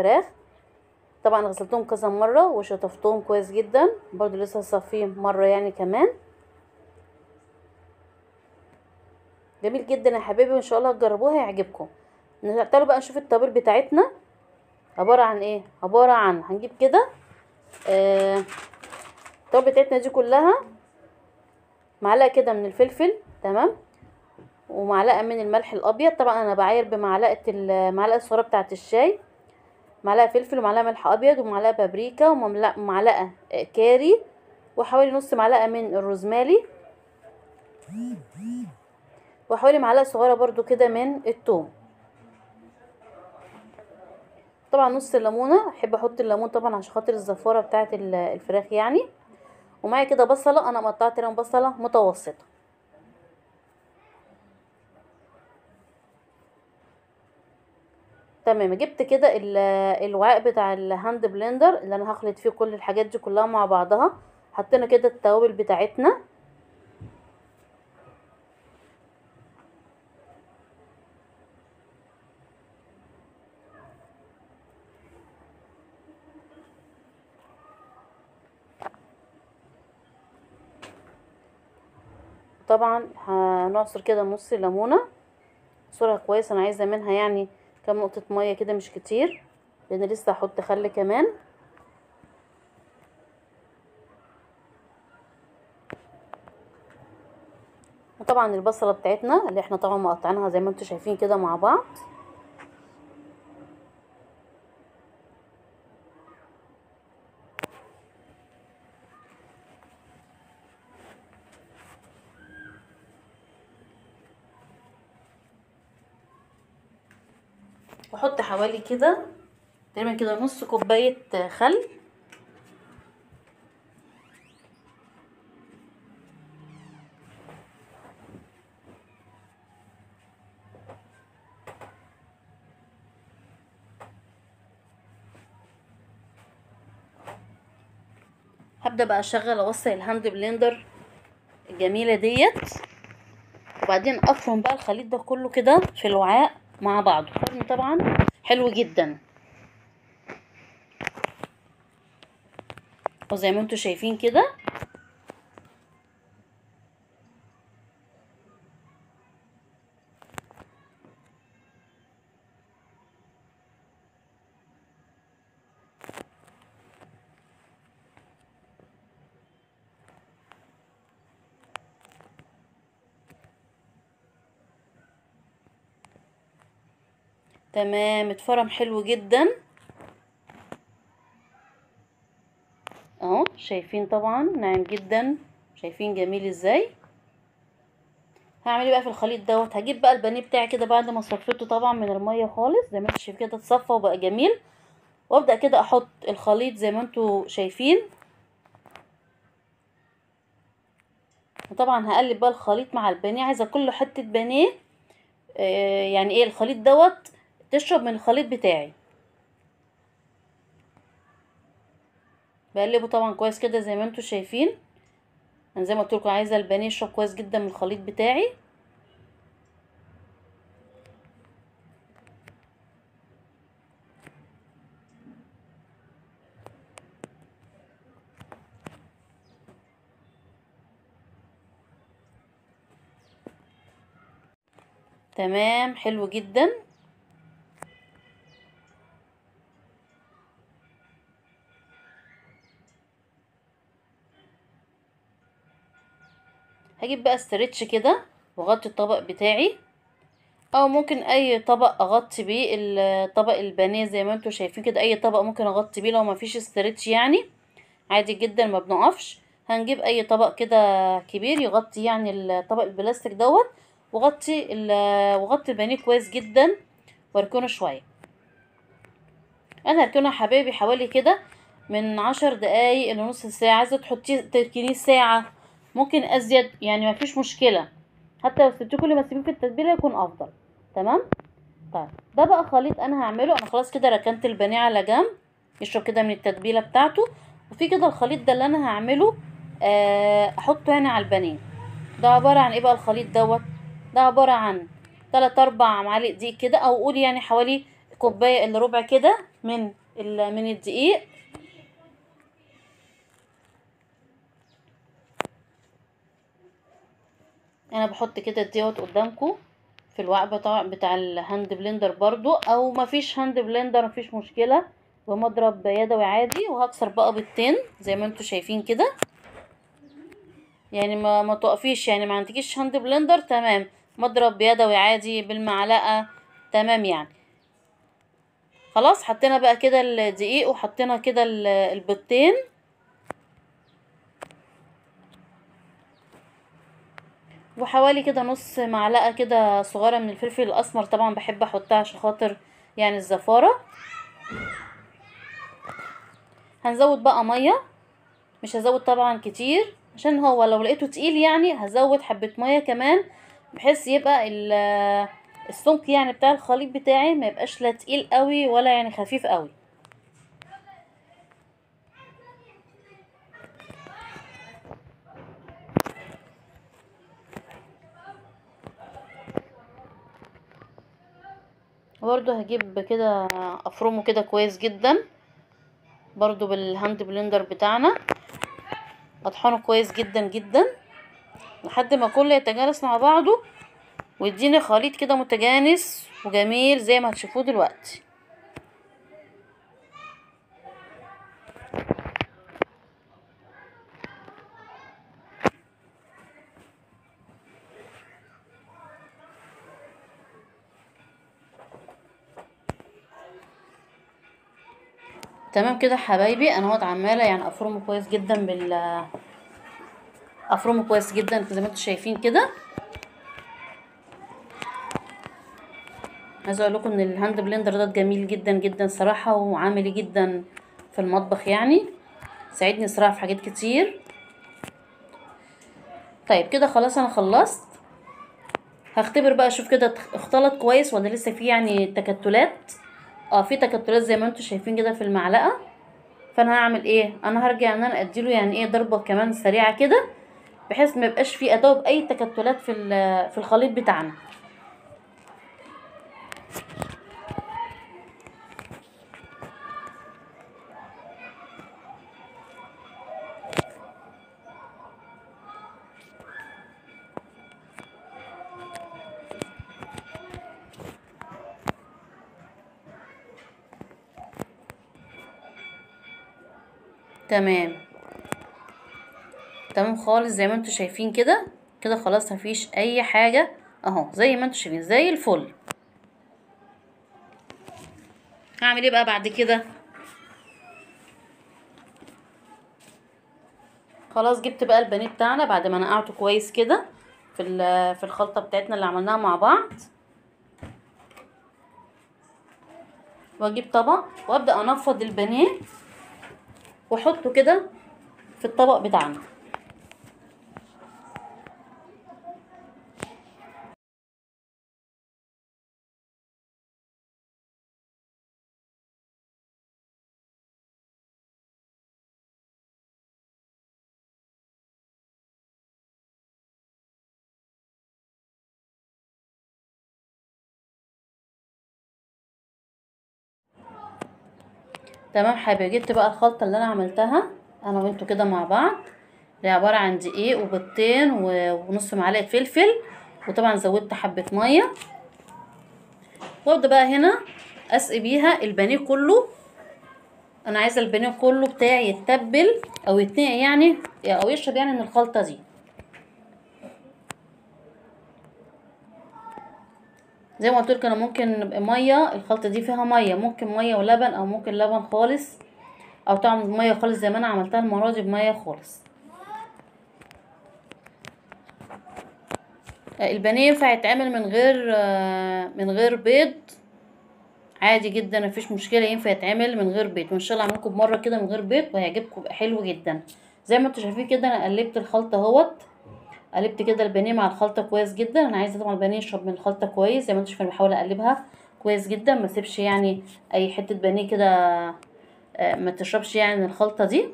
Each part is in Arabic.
فراخ. طبعا غسلتهم كذا مره وشطفتهم كويس جدا، برضو لسه هصفيهم مره يعني كمان. جميل جدا يا حبايبي، وان شاء الله تجربوها هيعجبكم. تعالوا بقى نشوف التوابل بتاعتنا عباره عن ايه. عباره عن هنجيب كده التوابل بتاعتنا دي كلها، معلقه كده من الفلفل، تمام، ومعلقه من الملح الابيض. طبعا انا بعاير بمعلقه المعلقه الصغيره بتاعه الشاي، معلقه فلفل ومعلقه ملح ابيض ومعلقه بابريكا ومعلقه كاري، وحوالي نص معلقه من الروزماري، وحوالي معلقه صغيره برضو كده من الثوم. طبعا نص ليمونه، احب احط الليمون طبعا عشان خاطر الزفاره بتاعه الفراخ يعني. ومعايا كده بصله، انا قطعت لها بصله متوسطه. تمام، جبت كده الوعاء بتاع الهاند بلندر اللي انا هخلط فيه كل الحاجات دي كلها مع بعضها. حطينا كده التوابل بتاعتنا، طبعا هنعصر كده نص ليمونه، عصرها كويس. انا عايزه منها يعني كام نقطه ميه كده، مش كتير، لان لسه هحط خل كمان. وطبعا البصله بتاعتنا اللي احنا طبعا مقطعينها زي ما انتم شايفين كده مع بعض. واحط حوالي كده تقريبا كده نص كوبايه خل. هبدا بقى اشغل اوصل الهاند بلندر الجميله ديت، وبعدين افرم بقى الخليط ده كله كده في الوعاء مع بعضه. فرم طبعا حلو جدا، وزي ما انتم شايفين كده. تمام، اتفرم حلو جدا اهو، شايفين طبعا ناعم جدا، شايفين جميل ازاي. هعمل ايه بقى في الخليط دوت؟ هجيب بقى البانيه بتاعي كده بعد ما صفيته طبعا من الميه خالص زي ما انتم شايفين كده، اتصفى وبقى جميل. وابدا كده احط الخليط زي ما انتم شايفين. وطبعا هقلب بقى الخليط مع البانيه، عايزه كل حته بانيه يعني ايه الخليط دوت تشرب من الخليط بتاعي. بقلبه طبعا كويس كده زي ما انتم شايفين. انا زي ما قلت لكم عايزه البانيه يشرب كويس جدا من الخليط بتاعي. تمام، حلو جدا. هجيب بقى استرتش كده واغطي الطبق بتاعي، او ممكن اي طبق اغطي بيه الطبق البانيه زي ما انتم شايفين كده. اي طبق ممكن اغطي بيه لو ما فيش استرتش يعني، عادي جدا ما بنقفش. هنجيب اي طبق كده كبير يغطي يعني الطبق البلاستيك دوت، وغطي البانيه كويس جدا واركنه شويه. انا هركنه يا حبايبي حوالي كده من 10 دقايق لنص ساعه. عايزه تحطيه تركنيه ساعه ممكن ازيد يعني، ما فيش مشكله. حتى لو سبتيه كل ما تسيبيه في التتبيله يكون افضل. تمام. طيب ده بقى خليط انا هعمله. انا خلاص كده ركنت البانيه على جنب يشرب كده من التتبيله بتاعته. وفي كده الخليط ده اللي انا هعمله احطه هنا على البانيه. ده عباره عن ايه بقى الخليط دوت؟ ده عباره عن 3 4 معالق دقيق كده، او قولي يعني حوالي كوبايه الا ربع كده من الدقيق. انا بحط كده الدقيق قدامكم في الوعاء طبعا بتاع الهاند بلندر برضو، او مفيش هاند بلندر مفيش مشكله، بمضرب يدوي عادي. وهكسر بقى بيضتين زي ما انتوا شايفين كده، يعني ما تقفيش، يعني ما عندكيش هاند بلندر تمام، مضرب يدوي عادي بالمعلقه تمام يعني. خلاص حطينا بقى كده الدقيق وحطينا كده البيضتين، وحوالي كده نص معلقه كده صغيره من الفلفل الاسمر، طبعا بحب احطها عشان خاطر يعني الزفاره. هنزود بقى ميه، مش هزود طبعا كتير عشان هو لو لقيته تقيل يعني هزود حبه ميه كمان، بحيث يبقى السمك يعني بتاع الخليط بتاعي ما يبقاش لا تقيل قوي ولا يعني خفيف قوي. برضو هجيب كده افرمه كده كويس جدا برضو بالهاند بلندر بتاعنا، اطحنه كويس جدا جدا لحد ما كله يتجانس مع بعضه ويديني خليط كده متجانس وجميل زي ما هتشوفوه دلوقتي. تمام كده حبايبي، انا اهوت عماله يعني افرمه كويس جدا افرمه كويس جدا زي ما انتم شايفين كده. عايزه اقول لكم ان الهاند بلندر ده جميل جدا جدا صراحه، وعاملي جدا في المطبخ يعني، ساعدني صراحه في حاجات كتير. طيب كده خلاص انا خلصت، هختبر بقى اشوف كده اختلط كويس ولا لسه فيه يعني تكتلات. في تكتلات زي ما انتم شايفين كده في المعلقه. فانا هعمل ايه، انا هرجع ان انا اديله يعني ايه ضربه كمان سريعه كده، بحيث ما يبقاش فيه ادوب اي تكتلات في الخليط بتاعنا. تمام تمام خالص زي ما انتم شايفين كده، كده خلاص مفيش اي حاجه اهو زي ما انتم شايفين زي الفل. هعمل ايه بقى بعد كده؟ خلاص جبت بقى البانيه بتاعنا بعد ما نقعته كويس كده في الخلطه بتاعتنا اللي عملناها مع بعض، واجيب طبق وابدا انفض البانيه واحطه كده في الطبق بتاعنا. تمام حبايبي، جبت بقى الخلطه اللي انا عملتها انا وانتوا كده مع بعض، اللي عباره عن دقيق وبيضتين ونص معلقه فلفل، وطبعا زودت حبه ميه، وابدا بقى هنا اسقي بيها البانيه كله. انا عايزه البانيه كله بتاعي يتبل او يتنقع يعني او يشرب يعني من الخلطه دي. زي ما قلت لك انا ممكن ميه، الخلطه دي فيها ميه، ممكن ميه ولبن او ممكن لبن خالص، او طعم ميه خالص زي ما انا عملتها المره دي بميه خالص. البانيه ينفع يتعمل من غير بيض عادي جدا مفيش مشكله، ينفع يتعمل من غير بيض، وان شاء الله اعمل لكم مره كده من غير بيض وهيعجبكم يبقى حلو جدا. زي ما انتم شايفين كده انا قلبت الخلطه اهوت، قلبت كده البانيه مع الخلطه كويس جدا. انا عايزه طبعا البانيه يشرب من الخلطه كويس زي ما انتم شايفين، بحاول اقلبها كويس جدا ما اسيبش يعني اي حته بانيه كده ما تشربش يعني من الخلطه دي.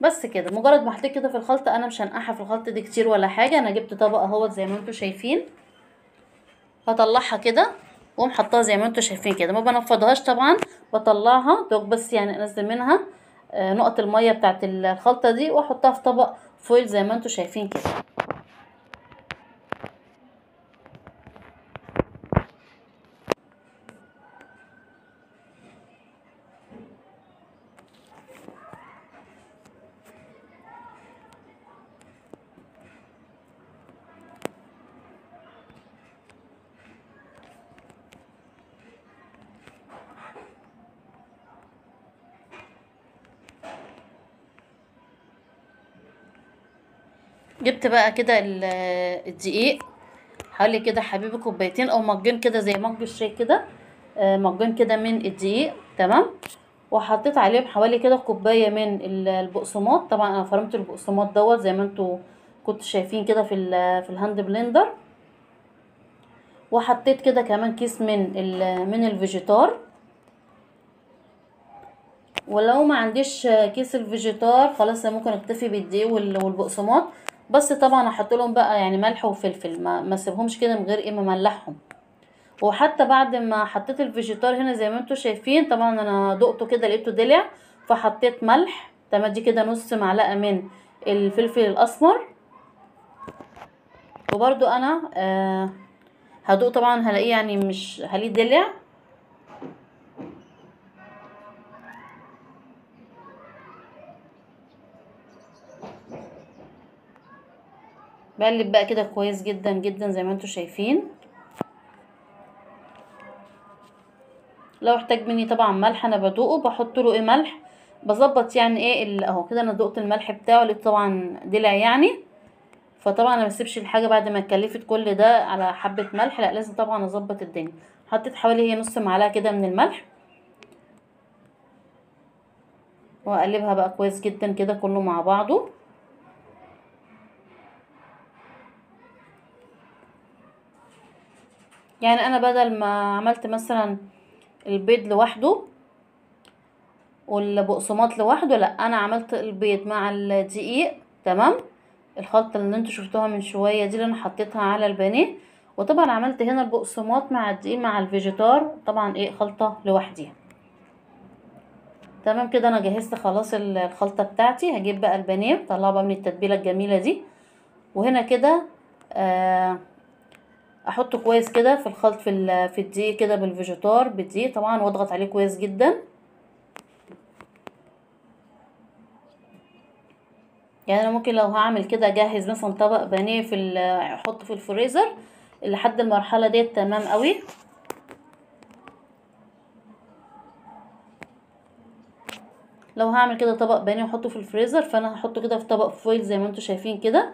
بس كده مجرد ما حطيت كده في الخلطه، انا مش هنقعها في الخلطه دي كتير ولا حاجه. انا جبت طبق اهوت زي ما انتم شايفين، هطلعها كده واقوم حطاها زي ما انتوا شايفين كده، ما بنفضهاش طبعا، بطلعها دوك بس يعني انزل منها نقط الميه بتاعت الخلطه دي، واحطها في طبق فويل زي ما انتوا شايفين كده. جبت بقى كده الدقيق، حوالي كده حبيبي كوبايتين او مجين كده زي مج الشاي كده، مجين كده من الدقيق، تمام. وحطيت عليهم حوالي كده كوبايه من البقسماط. طبعا انا فرمت البقسماط دوت زي ما انتوا كنتوا شايفين كده في الهاند بلندر. وحطيت كده كمان كيس من الفيجيتار. ولو ما عنديش كيس الفيجيتار خلاص ممكن اكتفي بالدقيق والبقسماط. بس طبعا احط لهم بقى يعني ملح وفلفل، ما اسيبهمش كده من غير ايه ما املحهم. وحتى بعد ما حطيت الفيجيتار هنا زي ما انتوا شايفين، طبعا انا دقته كده لقيته دلع، فحطيت ملح، تمام. دي كده نص معلقه من الفلفل الاسمر. وبرده انا هدوق طبعا هلاقيه يعني مش هلاقيه دلع. بقلب بقى كده كويس جدا جدا زي ما انتوا شايفين. لو احتاج مني طبعا ملح انا بدوقه بحط له ايه ملح، بظبط يعني ايه اهو كده انا دقت الملح بتاعه اللي طبعا دلع يعني. فطبعا انا ما بسيبش الحاجه بعد ما اتكلفت كل ده على حبه ملح، لا لازم طبعا اظبط الدنيا. حطيت حوالي هي نص معلقه كده من الملح، واقلبها بقى كويس جدا كده كله مع بعضه. يعني انا بدل ما عملت مثلا البيض لوحده والبقسماط لوحده، لا انا عملت البيض مع الدقيق، تمام. الخلطه اللي انتوا شفتوها من شويه دي اللي انا حطيتها على البانيه. وطبعا عملت هنا البقسماط مع الدقيق مع الفيجيتار، طبعا ايه خلطه لوحديها. تمام كده انا جهزت خلاص الخلطه بتاعتي. هجيب بقى البانيه طلعه بقى من التتبيله الجميله دي، وهنا كده احطه كويس كده في الخلط في الدقيق كده بالفيجيتار بالدقيق طبعا، واضغط عليه كويس جدا. يعني انا ممكن لو هعمل كده اجهز مثلا طبق بانيه احطه في الفريزر لحد المرحله ديت، تمام قوي. لو هعمل كده طبق بانيه واحطه في الفريزر، فانا هحطه كده في طبق فويل زي ما انتوا شايفين كده،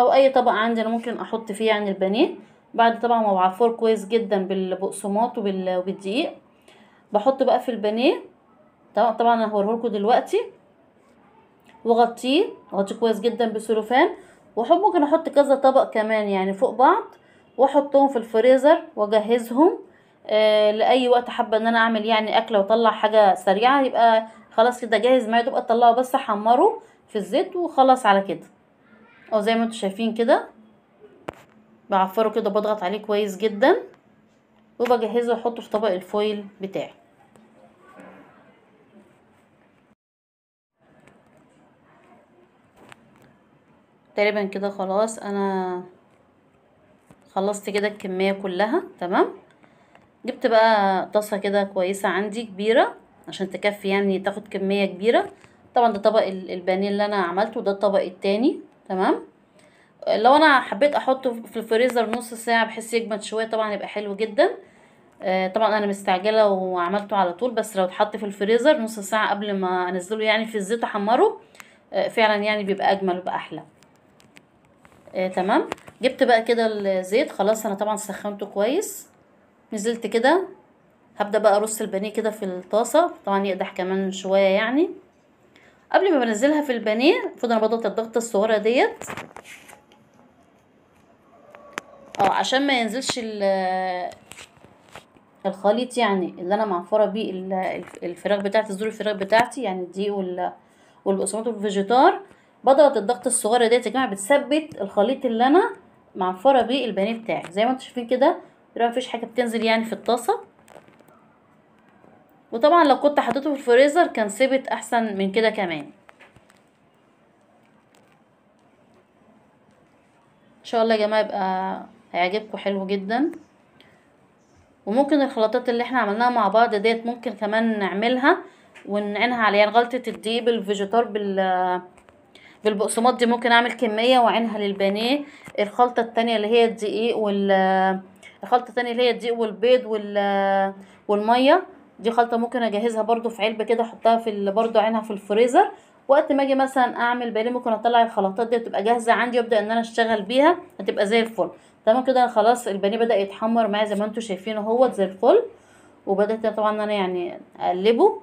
او اي طبق عندي انا ممكن احط فيه يعني البانيه. بعد طبعا ما بعفره كويس جدا بالبقسماط وبالدقيق، بحط بقى في البانيه. طبعا انا هوريهولكوا دلوقتي. واغطيه كويس جدا بسلوفان. ممكن احط كذا طبق كمان يعني فوق بعض، واحطهم في الفريزر واجهزهم لاي وقت حابه ان انا اعمل يعني اكله واطلع حاجه سريعه، يبقى خلاص كده جاهز معايا. تبقى اطلعه بس احمره في الزيت وخلاص على كده. او زي ما انتوا شايفين كده بعفره كده، بضغط عليه كويس جدا وبجهزه واحطه في طبق الفويل بتاعي. تقريبا كده خلاص انا خلصت كده الكميه كلها، تمام. جبت بقى طاسه كده كويسه عندي كبيره عشان تكفي يعني تاخد كميه كبيره. طبعا ده طبق البانيه اللي انا عملته، ده الطبق التاني، تمام. لو انا حبيت احطه في الفريزر نص ساعه بحيث يجمد شويه طبعا يبقى حلو جدا. طبعا انا مستعجله وعملته على طول، بس لو اتحط في الفريزر نص ساعه قبل ما انزله يعني في الزيت احمره فعلا يعني بيبقى اجمل وبقى احلى. تمام. جبت بقى كده الزيت خلاص، انا طبعا سخنته كويس. نزلت كده هبدأ بقى ارص البانيه كده في الطاسة، طبعا يقدح كمان شوية يعني. قبل ما بنزلها في البانيه المفروض انا بضغط الضغطة الصغيرة ديت عشان ما ينزلش الخليط يعني اللي انا معفرة بيه الفراخ بتاعتي، صدور الفراخ بتاعتي يعني الدقيق والبقسماط والفيجيتار. بضغط الضغطة الصغيرة ديت يا جماعة بتثبت الخليط اللي انا معفرة بيه البانيه بتاعي زي ما انتم شايفين كده. مفيش حاجه بتنزل يعني في الطاسه. وطبعا لو كنت حطيته في الفريزر كان ثبت احسن من كده كمان. ان شاء الله يا جماعه يبقى هيعجبكم حلو جدا. وممكن الخلطات اللي احنا عملناها مع بعض ديت ممكن كمان نعملها ونعينها على يعني غلطه الدقيق بالفيجيتار بالبقسماط دي، ممكن اعمل كميه واعينها للبانيه. الخلطه التانية اللي هي الدقيق الخلطه التانية اللي هي الدقيق والبيض والميه، دي خلطه ممكن اجهزها برضو في علبه كده احطها برضو اعينها في الفريزر. وقت ما اجي مثلا اعمل بانيه ممكن اطلع الخلطات دي تبقى جاهزه عندي وابدا ان انا اشتغل بيها، هتبقى زي الفل. تمام كده خلاص البانيه بدا يتحمر معايا زي ما انتم شايفين اهوت زي الفل. وبدات طبعا ان انا يعني اقلبه.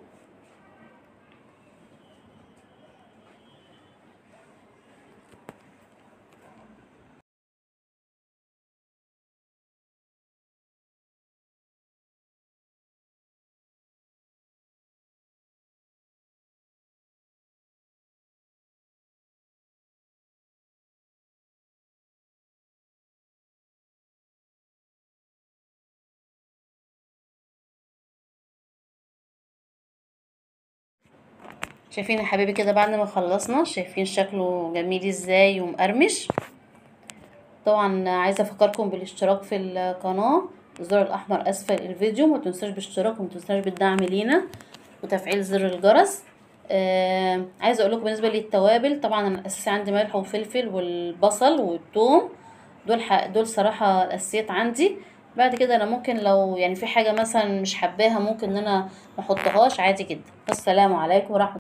شايفين يا حبيبي كده بعد ما خلصنا، شايفين شكله جميل ازاي ومقرمش. طبعا عايزه افكركم بالاشتراك في القناه، الزر الاحمر اسفل الفيديو، ما تنسوش بالاشتراك وما تنسوش بالدعم لينا وتفعيل زر الجرس. عايزه اقول لكم بالنسبه للتوابل، طبعا انا الاساسي عندي ملح وفلفل والبصل والثوم، دول صراحه الاساسيات عندي. بعد كده انا ممكن لو يعني في حاجه مثلا مش حباها ممكن ان انا ما احطهاش عادي جدا. السلام عليكم ورحمه